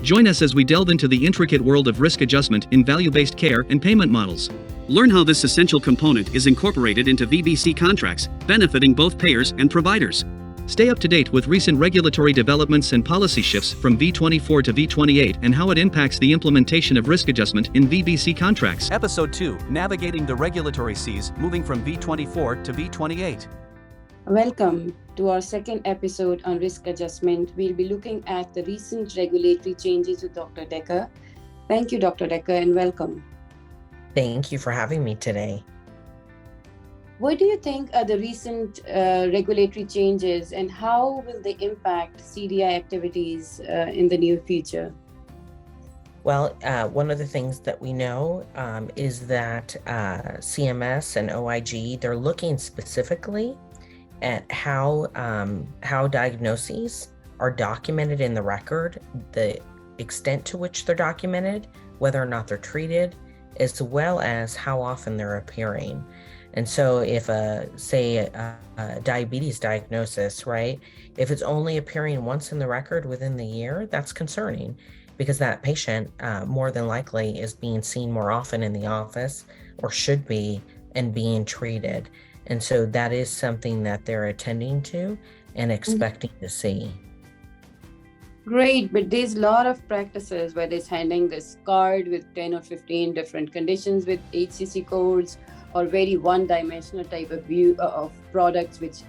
Join us as we delve into the intricate world of risk adjustment in value-based care and payment models. Learn how this essential component is incorporated into VBC contracts, benefiting both payers and providers. Stay up to date with recent regulatory developments and policy shifts from V24 to V28 and how it impacts the implementation of risk adjustment in VBC contracts. Episode 2, Navigating the Regulatory Seas, moving from V24 to V28. Welcome to our second episode on risk adjustment. We'll be looking at the recent regulatory changes with Dr. Decker. Thank you, Dr. Decker, and welcome. Thank you for having me today. What do you think are the recent regulatory changes and how will they impact CDI activities in the near future? Well, one of the things that we know is that CMS and OIG, they're looking specifically at how diagnoses are documented in the record, the extent to which they're documented, whether or not they're treated, as well as how often they're appearing. And so if say a diabetes diagnosis, right, if it's only appearing once in the record within the year, that's concerning because that patient more than likely is being seen more often in the office or should be and being treated. And so that is something that they're attending to and expecting to see. Great, but there's a lot of practices where they're handing this card with 10 or 15 different conditions with HCC codes or very one-dimensional type of view of products which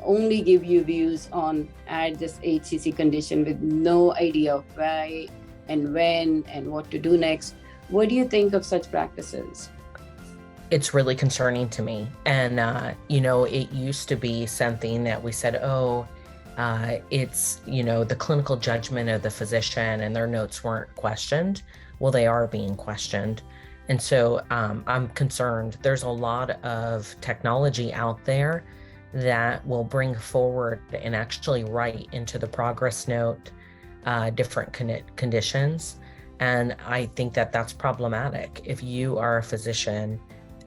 only give you views on add this HCC condition with no idea of why and when and what to do next. What do you think of such practices? It's really concerning to me. And, it used to be something that we said, it's, the clinical judgment of the physician and their notes weren't questioned. Well, they are being questioned. And so I'm concerned. There's a lot of technology out there that will bring forward and actually write into the progress note different conditions. And I think that that's problematic. If you are a physician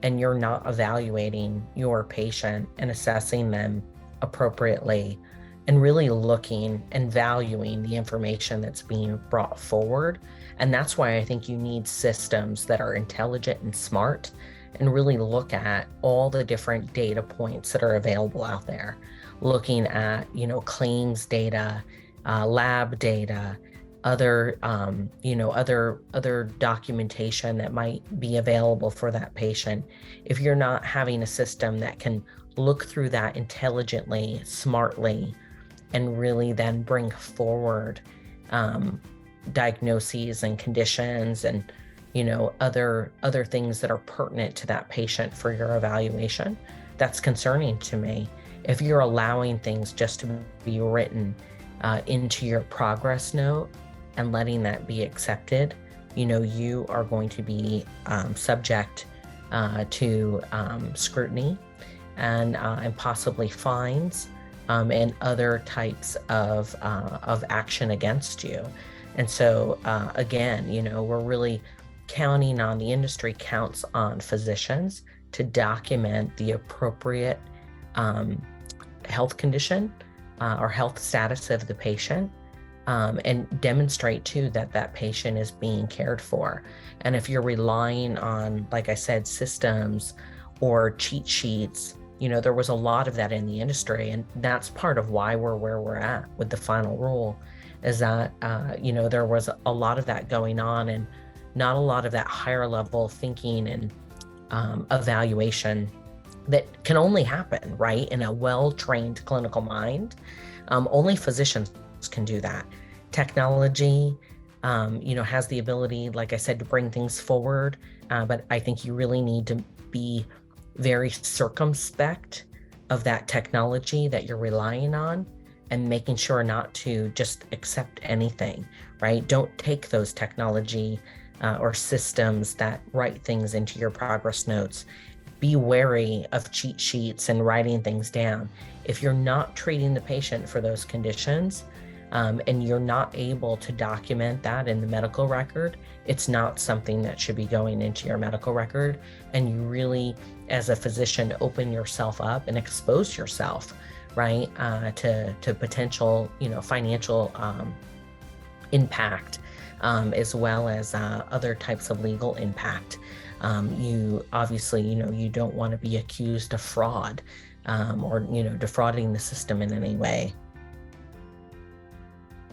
and you're not evaluating your patient and assessing them appropriately and really looking and valuing the information that's being brought forward. And that's why I think you need systems that are intelligent and smart and really look at all the different data points that are available out there, looking at, claims data, lab data, other documentation that might be available for that patient. If you're not having a system that can look through that intelligently, smartly, and really then bring forward diagnoses and conditions and other things that are pertinent to that patient for your evaluation, that's concerning to me. If you're allowing things just to be written into your progress note and letting that be accepted, you are going to be subject to scrutiny and possibly fines and other types of action against you. And so again, we're really counting on, the industry counts on physicians to document the appropriate health condition or health status of the patient. And demonstrate too that patient is being cared for. And if you're relying on, like I said, systems or cheat sheets, there was a lot of that in the industry. And that's part of why we're where we're at with the final rule, is that, there was a lot of that going on and not a lot of that higher level thinking and evaluation that can only happen, right, in a well-trained clinical mind. Only physicians can do that. Technology, has the ability, like I said, to bring things forward. But I think you really need to be very circumspect of that technology that you're relying on and making sure not to just accept anything, right? Don't take those technology or systems that write things into your progress notes. Be wary of cheat sheets and writing things down. If you're not treating the patient for those conditions, and you're not able to document that in the medical record, it's not something that should be going into your medical record. And you really, as a physician, open yourself up and expose yourself, right, to potential, financial impact as well as other types of legal impact. You obviously, you don't want to be accused of fraud or, defrauding the system in any way.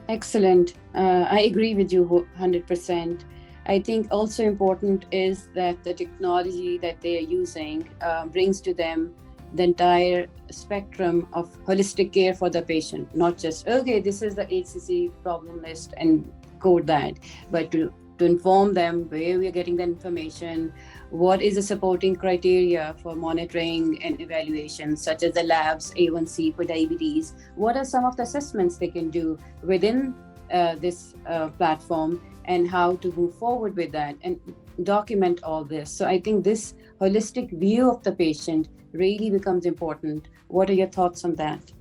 Excellent. I agree with you 100%. I think also important is that the technology that they are using brings to them the entire spectrum of holistic care for the patient, not just, okay, this is the HCC problem list and code that, but to inform them where we are getting the information, what is the supporting criteria for monitoring and evaluation, such as the labs, A1C for diabetes, what are some of the assessments they can do within this platform, and how to move forward with that and document all this. So I think this holistic view of the patient really becomes important. What are your thoughts on that?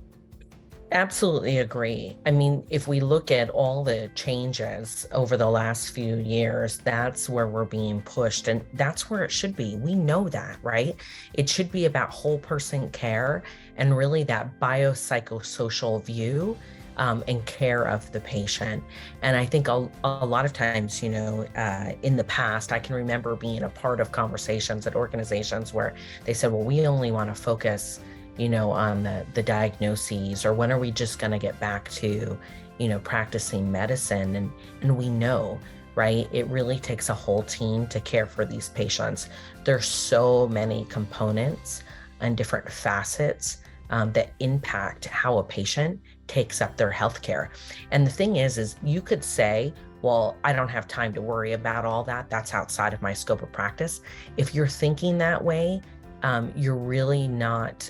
Absolutely agree. I mean, if we look at all the changes over the last few years, that's where we're being pushed, and that's where it should be. We know that, right? It should be about whole person care and really that biopsychosocial view and care of the patient. And I think a lot of times, in the past, I can remember being a part of conversations at organizations where they said, well, we only want to focus on the diagnoses, or when are we just going to get back to, practicing medicine? And we know, right? It really takes a whole team to care for these patients. There's so many components and different facets that impact how a patient takes up their healthcare. And the thing is you could say, well, I don't have time to worry about all that. That's outside of my scope of practice. If you're thinking that way, you're really not,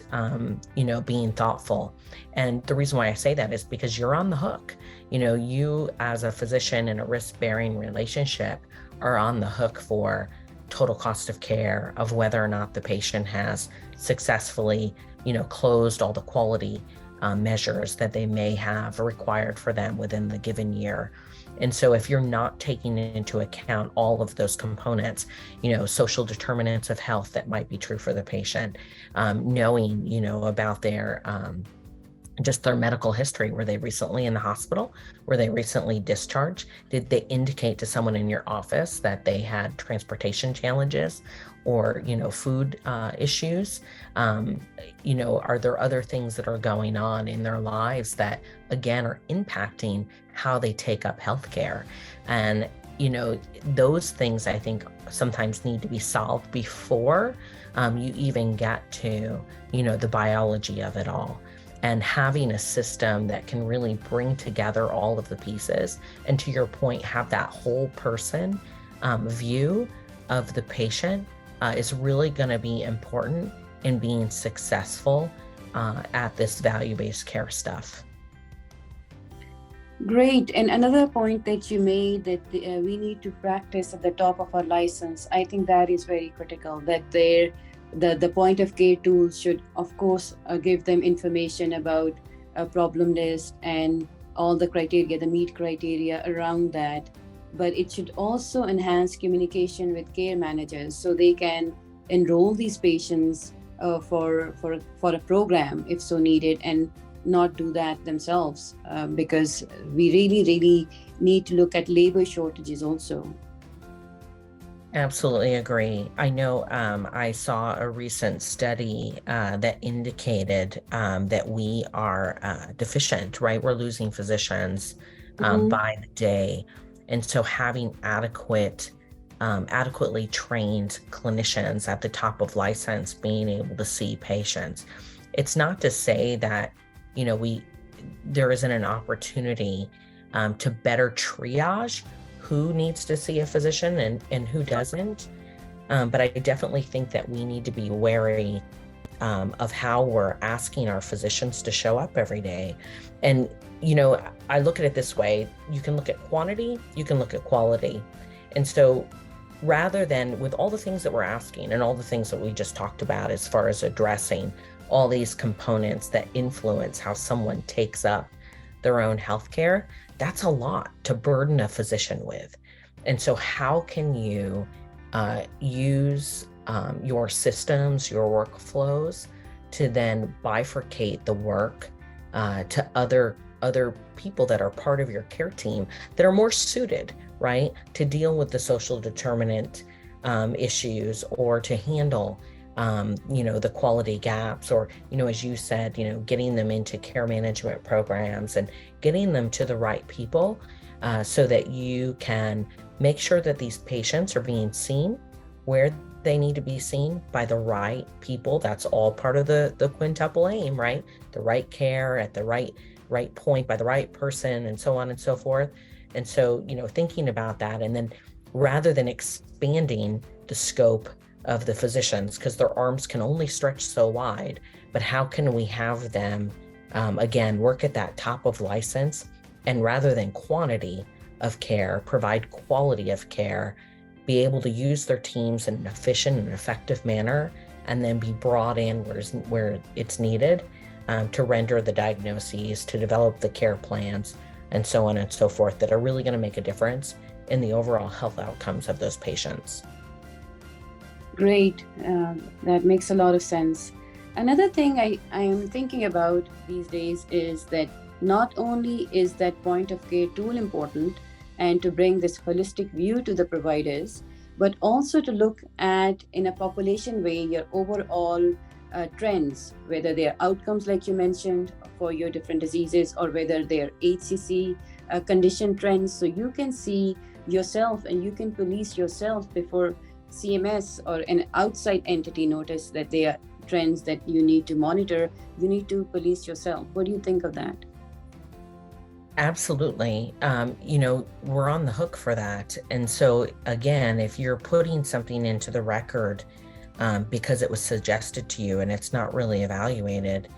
being thoughtful. And the reason why I say that is because you're on the hook. You as a physician in a risk-bearing relationship are on the hook for total cost of care, of whether or not the patient has successfully, closed all the quality measures that they may have required for them within the given year. And so if you're not taking into account all of those components, social determinants of health that might be true for the patient, knowing, about their just their medical history. Were they recently in the hospital? Were they recently discharged? Did they indicate to someone in your office that they had transportation challenges or, food issues? Are there other things that are going on in their lives that, again, are impacting how they take up healthcare? And, those things I think sometimes need to be solved before you even get to, the biology of it all. And having a system that can really bring together all of the pieces, and to your point, have that whole person view of the patient is really going to be important in being successful at this value-based care stuff. Great. And another point that you made, that we need to practice at the top of our license, I think that is very critical, that the point of care tools should, of course, give them information about a problem list and all the criteria, the meet criteria around that. But it should also enhance communication with care managers so they can enroll these patients for a program if so needed, and not do that themselves, because we really need to look at labor shortages also. Absolutely agree. I know I saw a recent study that indicated that we are deficient, right? We're losing physicians by the day. And so having adequately trained clinicians at the top of license, being able to see patients. It's not to say that, there isn't an opportunity to better triage who needs to see a physician and who doesn't. But I definitely think that we need to be wary of how we're asking our physicians to show up every day. And, I look at it this way: you can look at quantity, you can look at quality. And so rather than, with all the things that we're asking and all the things that we just talked about as far as addressing all these components that influence how someone takes up their own healthcare, that's a lot to burden a physician with. And so how can you use your systems, your workflows, to then bifurcate the work to other people that are part of your care team that are more suited, right? To deal with the social determinant issues, or to handle the quality gaps, or, as you said, getting them into care management programs and getting them to the right people, so that you can make sure that these patients are being seen where they need to be seen by the right people. That's all part of the quintuple aim, right? The right care at the right point by the right person, and so on and so forth. And so, thinking about that, and then rather than expanding the scope of the physicians, because their arms can only stretch so wide, but how can we have them, again, work at that top of license, and rather than quantity of care, provide quality of care, be able to use their teams in an efficient and effective manner, and then be brought in where it's needed, to render the diagnoses, to develop the care plans, and so on and so forth, that are really going to make a difference in the overall health outcomes of those patients. Great. That makes a lot of sense. Another thing I am thinking about these days is that not only is that point of care tool important, and to bring this holistic view to the providers, but also to look at, in a population way, your overall trends, whether they're outcomes like you mentioned for your different diseases, or whether they're HCC condition trends, so you can see yourself and you can police yourself before CMS or an outside entity notice that they are trends that you need to monitor. You need to police yourself. What do you think of that? Absolutely. We're on the hook for that. And so again, if you're putting something into the record because it was suggested to you and it's not really evaluated,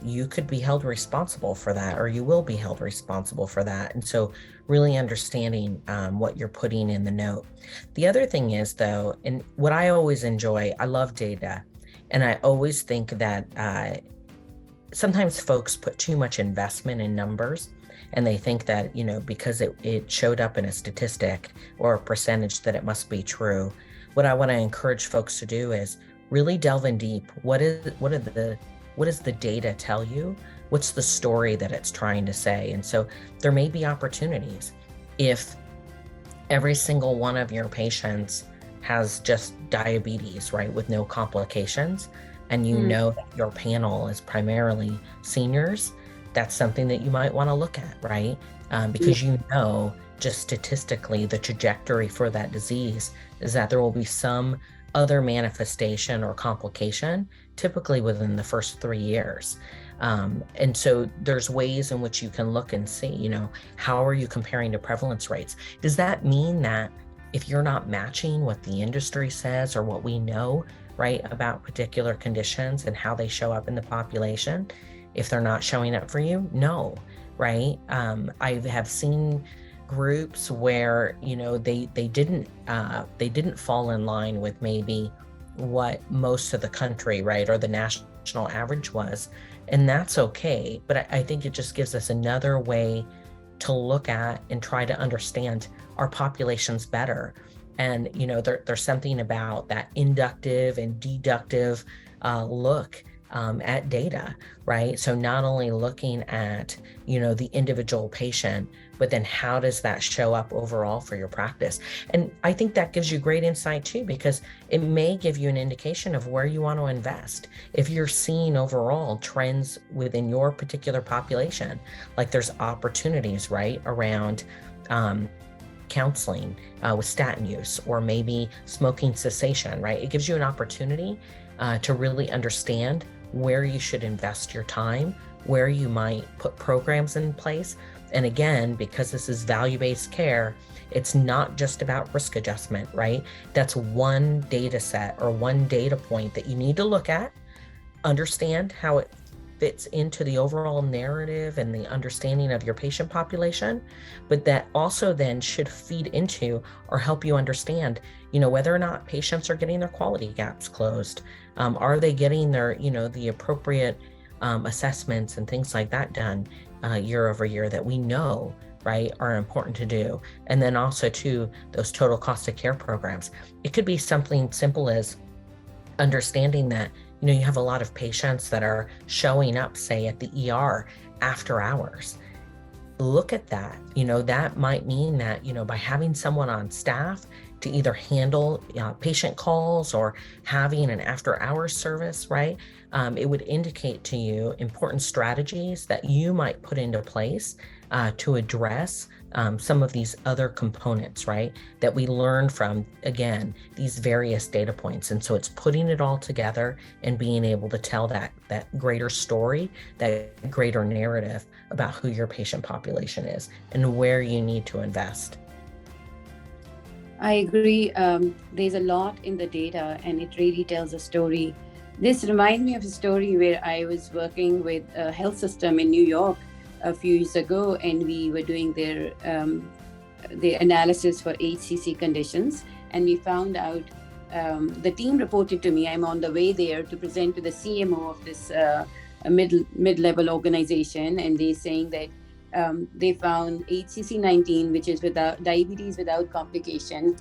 you could be held responsible for that, or you will be held responsible for that. And so really understanding what you're putting in the note. The other thing is, though, and what I always enjoy, I love data. And I always think that sometimes folks put too much investment in numbers, and they think that, because it showed up in a statistic or a percentage, that it must be true. What I want to encourage folks to do is really delve in deep. What does the data tell you? What's the story that it's trying to say? And so there may be opportunities. If every single one of your patients has just diabetes, right, with no complications, and know that your panel is primarily seniors, that's something that you might want to look at, right? Because just statistically, the trajectory for that disease is that there will be some other manifestation or complication, typically within the first 3 years. And so there's ways in which you can look and see, how are you comparing to prevalence rates? Does that mean that if you're not matching what the industry says or what we know, right, about particular conditions and how they show up in the population, if they're not showing up for you? No, right? I have seen groups where, they didn't fall in line with maybe what most of the country, right, or the national average was, and that's okay. But I think it just gives us another way to look at and try to understand our populations better. And, there's something about that inductive and deductive look at data, right? So not only looking at, the individual patient, but then how does that show up overall for your practice? And I think that gives you great insight too, because it may give you an indication of where you want to invest. If you're seeing overall trends within your particular population, like there's opportunities, right, around counseling with statin use, or maybe smoking cessation, right? It gives you an opportunity to really understand where you should invest your time, where you might put programs in place. And again, because this is value-based care, it's not just about risk adjustment, right? That's one data set or one data point that you need to look at, understand how it fits into the overall narrative and the understanding of your patient population, but that also then should feed into or help you understand, whether or not patients are getting their quality gaps closed. Are they getting their, the appropriate assessments and things like that done year over year that we know, right, are important to do. And then also too, those total cost of care programs. It could be something simple as understanding that, you have a lot of patients that are showing up, say, at the ER after hours. look at that. That might mean that, by having someone on staff to either handle patient calls or having an after hours service, right? It would indicate to you important strategies that you might put into place to address some of these other components, right? That we learn from, again, these various data points. And so it's putting it all together and being able to tell that greater story, that greater narrative about who your patient population is and where you need to invest. I agree. There's a lot in the data and it really tells a story. This reminds me of a story where I was working with a health system in New York a few years ago, and we were doing their analysis for HCC conditions. And we found out, the team reported to me, I'm on the way there to present to the CMO of this mid-level organization, and they're saying that they found HCC19, which is diabetes without complication,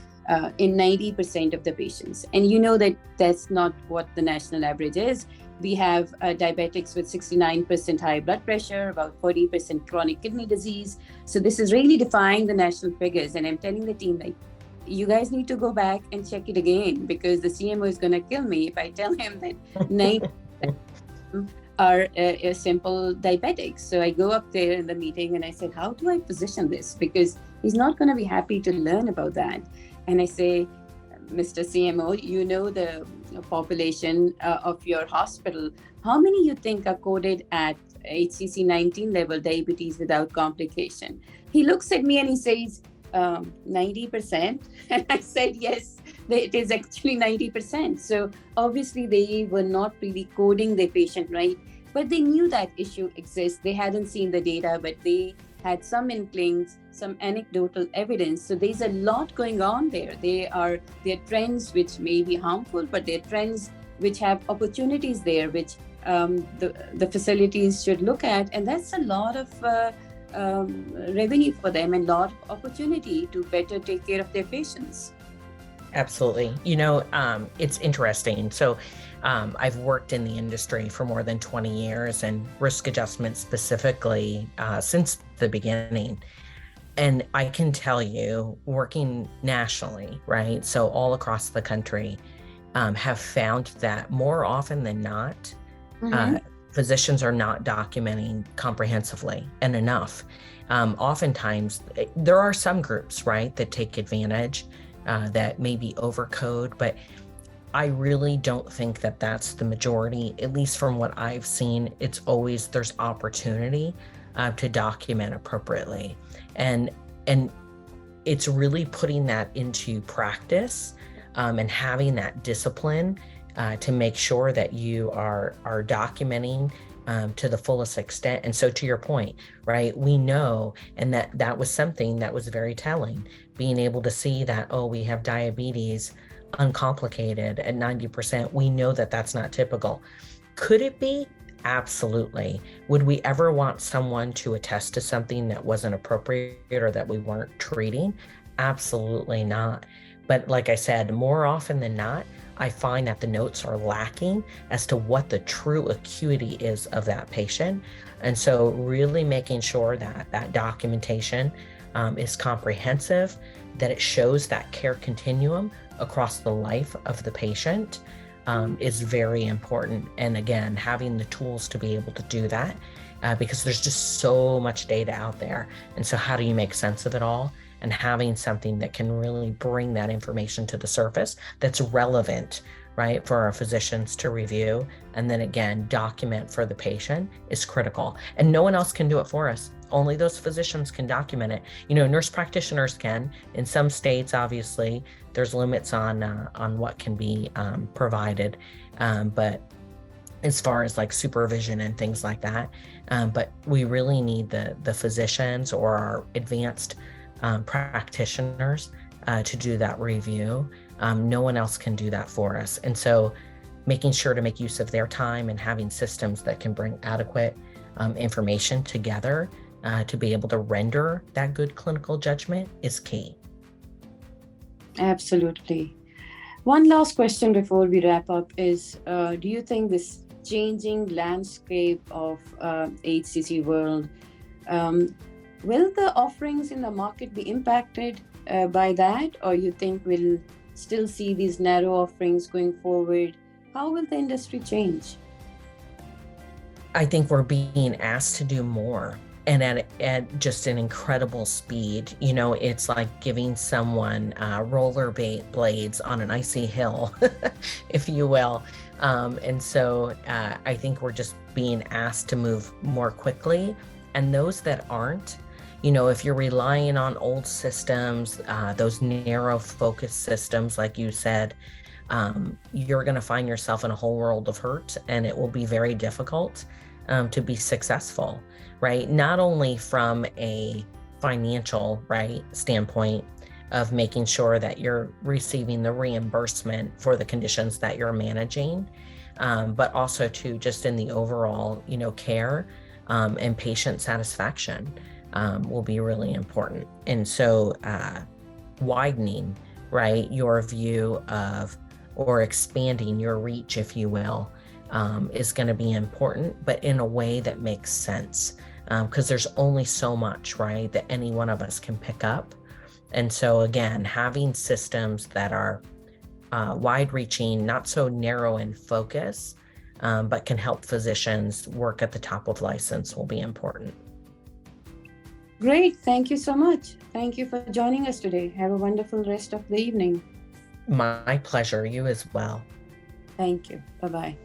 in 90% of the patients. And you know that that's not what the national average is. We have diabetics with 69% high blood pressure, about 40% chronic kidney disease. So this is really defying the national figures. And I'm telling the team, like, you guys need to go back and check it again, because the CMO is going to kill me if I tell him that 90% are simple diabetics. So I go up there in the meeting and I said, how do I position this? Because he's not going to be happy to learn about that. And I say, Mr. CMO, you know the population of your hospital. How many you think are coded at HCC19 level, diabetes without complication? He looks at me and he says, 90%. And I said, yes, it is actually 90%. So obviously they were not really coding their patient right, but they knew that issue exists. They hadn't seen the data, but they had some inklings, some anecdotal evidence. So there's a lot going on there. There are trends which may be harmful, but they're trends which have opportunities there, which the facilities should look at. And that's a lot of revenue for them and a lot of opportunity to better take care of their patients. Absolutely. It's interesting. So I've worked in the industry for more than 20 years and risk adjustment specifically since the beginning. And I can tell you, working nationally, right? So all across the country, have found that more often than not, physicians are not documenting comprehensively and enough. Oftentimes, there are some groups, right, that take advantage, that maybe overcode, but I really don't think that that's the majority, at least from what I've seen. It's always, there's opportunity to document appropriately. And it's really putting that into practice and having that discipline to make sure that you are documenting to the fullest extent. And so to your point, right, we know, and that was something that was very telling, being able to see that, oh, we have diabetes uncomplicated at 90%. We know that that's not typical. Could it be? Absolutely. Would we ever want someone to attest to something that wasn't appropriate or that we weren't treating? Absolutely not. But like I said, more often than not, I find that the notes are lacking as to what the true acuity is of that patient. And so really making sure that that documentation is comprehensive, that it shows that care continuum across the life of the patient is very important. And again, having the tools to be able to do that, because there's just so much data out there. And so how do you make sense of it all? And having something that can really bring that information to the surface that's relevant, right, for our physicians to review, and then again, document for the patient is critical. And no one else can do it for us. Only those physicians can document it. Nurse practitioners can. In some states, obviously, there's limits on what can be provided. But as far as like supervision and things like that, but we really need the physicians or our advanced practitioners to do that review. No one else can do that for us. And so making sure to make use of their time and having systems that can bring adequate information together to be able to render that good clinical judgment is key. Absolutely. One last question before we wrap up is, do you think this changing landscape of HCC world Will the offerings in the market be impacted by that, or you think we'll still see these narrow offerings going forward? How will the industry change? I think we're being asked to do more, and at just an incredible speed. You know, it's like giving someone roller blades on an icy hill, if you will. And so I think we're just being asked to move more quickly. And those that aren't, you know, if you're relying on old systems, those narrow focus systems, like you said, you're going to find yourself in a whole world of hurt, and it will be very difficult to be successful, right? Not only from a financial, right, standpoint of making sure that you're receiving the reimbursement for the conditions that you're managing, but also to just in the overall, you know, care and patient satisfaction will be really important. And so widening, right, your view of, or expanding your reach, if you will, is going to be important, but in a way that makes sense, because there's only so much, right, that any one of us can pick up. And so again, having systems that are wide-reaching, not so narrow in focus, but can help physicians work at the top of license will be important. Great. Thank you so much. Thank you for joining us today. Have a wonderful rest of the evening. My pleasure. You as well. Thank you. Bye-bye.